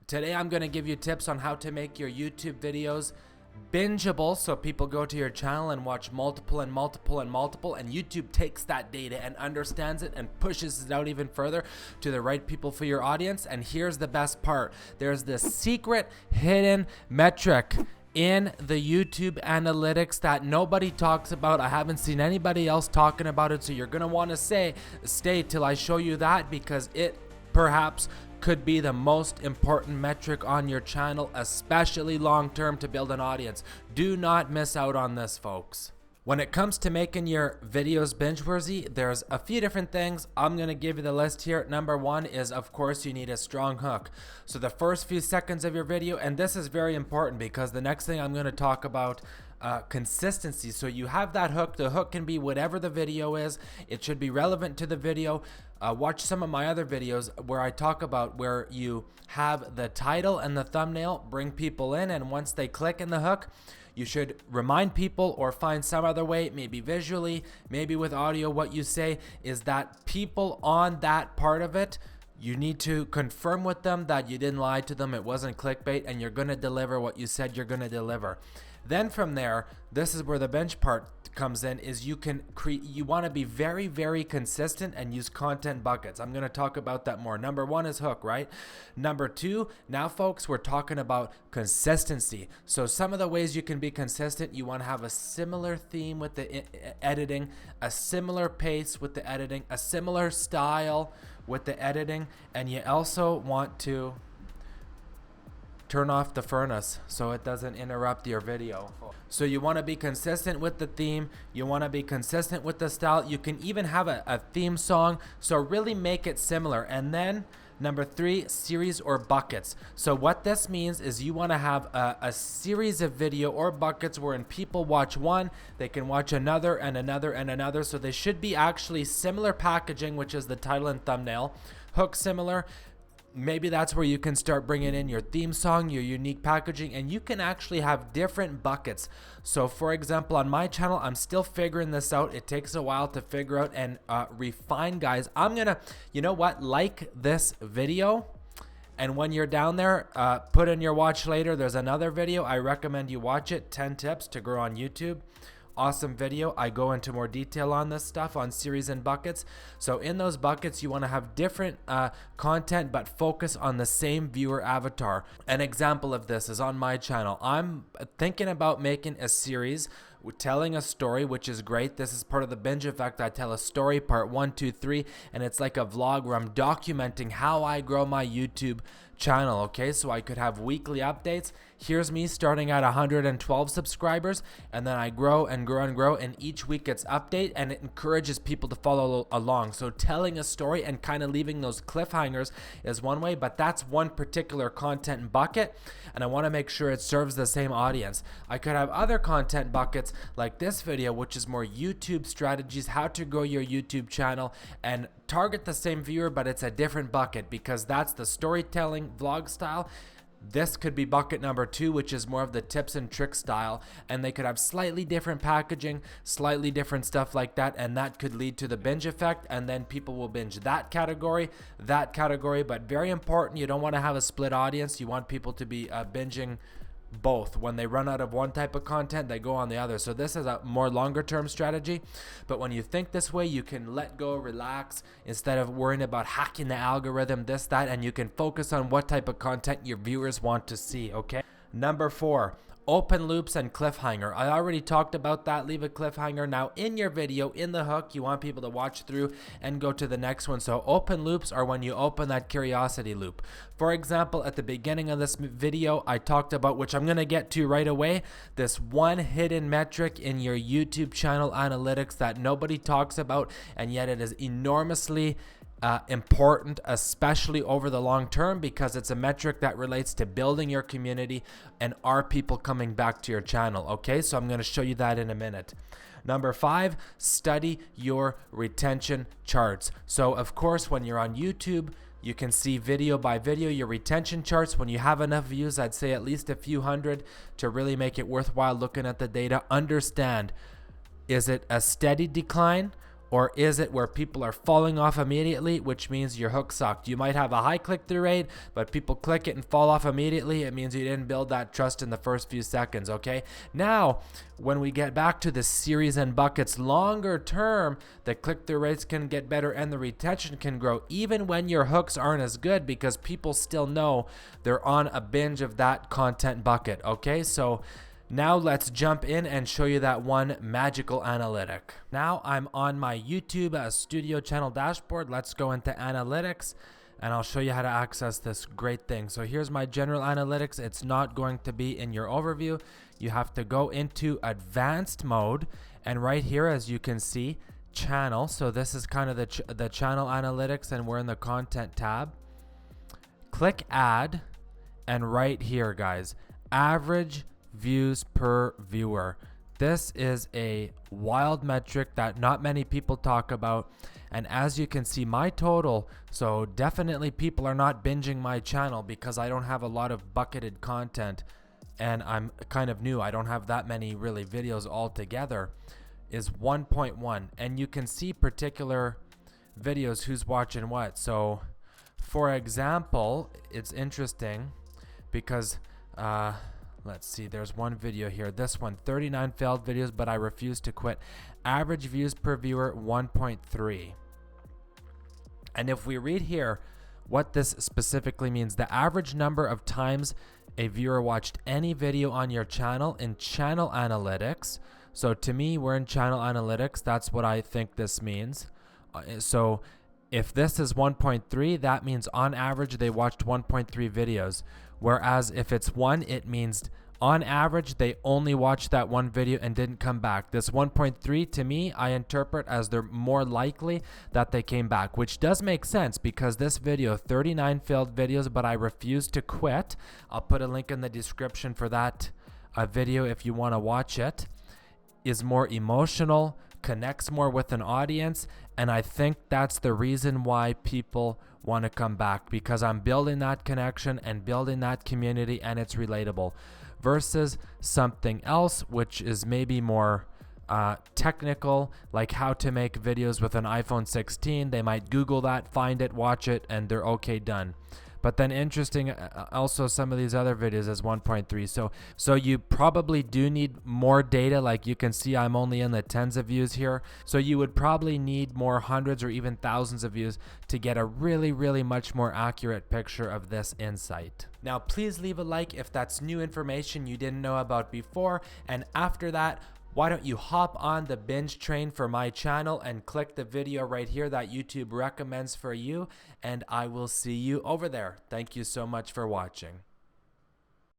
Today I'm going to give you tips on how to make your YouTube videos bingeable, so people go to your channel and watch multiple and YouTube takes that data and understands it and pushes it out even further to the right people for your audience. And here's the best part: there's this secret hidden metric in the YouTube analytics that nobody talks about. I haven't seen anybody else talking about it, so you're gonna want to stay till I show you that, because it perhaps could be the most important metric on your channel, especially long term, to build an audience. Do not miss out on this, folks. When it comes to making your videos binge-worthy, there's a few different things. I'm going to give you the list here. Number one is, of course, you need a strong hook. So the first few seconds of your video, and this is very important because the next thing I'm going to talk about, consistency. So you have that hook. The hook can be whatever the video is. It should be relevant to the video. Watch some of my other videos where I talk about where you have the title and the thumbnail bring people in, and once they click in the hook, you should remind people or find some other way, maybe visually, maybe with audio. What you say is that people on that part of it, you need to confirm with them that you didn't lie to them, it wasn't clickbait, and you're going to deliver what you said you're going to deliver. Then from there, this is where the bench part comes in, is you want to be very consistent and use content buckets. I'm going to talk about that more. Number one is hook, right? Number two, now folks, we're talking about consistency. So some of the ways you can be consistent: you want to have a similar theme with the editing, a similar pace with the editing, a similar style with the editing, and you also want to turn off the furnace so it doesn't interrupt your video. So you want to be consistent with the theme, you want to be consistent with the style. You can even have a theme song, so really make it similar. And then number three, series or buckets. So what this means is you want to have a series of video or buckets wherein people watch one, they can watch another and another and another. So they should be actually similar packaging, which is the title and thumbnail. Hook similar. Maybe that's where you can start bringing in your theme song, your unique packaging, and you can actually have different buckets. So for example, on my channel, I'm still figuring this out. It takes a while to figure out and refine, guys. I'm gonna, you know what, like this video, and when you're down there, put in your watch later. There's another video. I recommend you watch it, 10 tips to grow on YouTube. Awesome video. I go into more detail on this stuff, on series and buckets. So in those buckets, you want to have different content but focus on the same viewer avatar. An example of this is on my channel. I'm thinking about making a series telling a story, which is great. This is part of the binge effect. I tell a story, part 1, 2, 3, and it's like a vlog where I'm documenting how I grow my YouTube channel. Okay, so I could have weekly updates. Here's me starting at 112 subscribers, and then I grow and grow and grow, and each week gets update, and it encourages people to follow along. So telling a story and kind of leaving those cliffhangers is one way, but that's one particular content bucket, and I want to make sure it serves the same audience. I could have other content buckets like this video, which is more YouTube strategies, how to grow your YouTube channel, and target the same viewer, but it's a different bucket because that's the storytelling vlog style. This could be bucket number 2, which is more of the tips and tricks style, and they could have slightly different packaging, slightly different stuff like that, and that could lead to the binge effect, and then people will binge that category, but very important, you don't want to have a split audience. You want people to be binging both. When they run out of one type of content, they go on the other. So this is a more longer term strategy, but when you think this way, you can let go, relax, instead of worrying about hacking the algorithm, this, that, and you can focus on what type of content your viewers want to see. Okay. Number 4, open loops and cliffhanger. I already talked about that. Leave a cliffhanger. Now in your video, in the hook, you want people to watch through and go to the next one. So open loops are when you open that curiosity loop. For example, at the beginning of this video, I talked about, which I'm going to get to right away, this one hidden metric in your YouTube channel analytics that nobody talks about, and yet it is enormously important, especially over the long term, because it's a metric that relates to building your community and are people coming back to your channel. Okay, so I'm going to show you that in a minute. Number 5, study your retention charts. So of course, when you're on YouTube, you can see video by video your retention charts. When you have enough views, I'd say at least a few hundred to really make it worthwhile looking at the data. Understand, is it a steady decline Or is it where people are falling off immediately, which means your hook sucked? You might have a high click-through rate, but people click it and fall off immediately. It means you didn't build that trust in the first few seconds, okay? Now, when we get back to the series and buckets longer term, the click-through rates can get better and the retention can grow even when your hooks aren't as good, because people still know they're on a binge of that content bucket, okay? So now let's jump in and show you that one magical analytic. Now I'm on my YouTube studio channel dashboard. Let's go into analytics and I'll show you how to access this great thing. So here's my general analytics. It's not going to be in your overview. You have to go into advanced mode, and right here, as you can see, channel. So this is kind of the channel analytics, and we're in the content tab. Click add, and right here, guys, average views per viewer. This is a wild metric that not many people talk about, and as you can see, my total, so definitely people are not binging my channel because I don't have a lot of bucketed content and I'm kind of new. I don't have that many really videos altogether, is 1.1, and you can see particular videos who's watching what. So for example, it's interesting because let's see, there's one video here. This one, 39 failed videos, but I refuse to quit. Average views per viewer, 1.3. And if we read here what this specifically means, the average number of times a viewer watched any video on your channel in channel analytics. So to me, we're in channel analytics. That's what I think this means. So if this is 1.3, that means on average they watched 1.3 videos. Whereas if it's 1, it means on average they only watched that one video and didn't come back. This 1.3 to me, I interpret as they're more likely that they came back, which does make sense because this video, 39 failed videos, but I refuse to quit. I'll put a link in the description for that video if you want to watch it. Is more emotional, connects more with an audience, and I think that's the reason why people want to come back, because I'm building that connection and building that community, and it's relatable, versus something else which is maybe more technical, like how to make videos with an iPhone 16. They might Google that, find it, watch it, and they're okay, done. But then interesting, also some of these other videos is 1.3. So you probably do need more data. Like you can see, I'm only in the tens of views here. So you would probably need more hundreds or even thousands of views to get a really, really much more accurate picture of this insight. Now, please leave a like if that's new information you didn't know about before. And after that, why don't you hop on the binge train for my channel and click the video right here that YouTube recommends for you, and I will see you over there. Thank you so much for watching.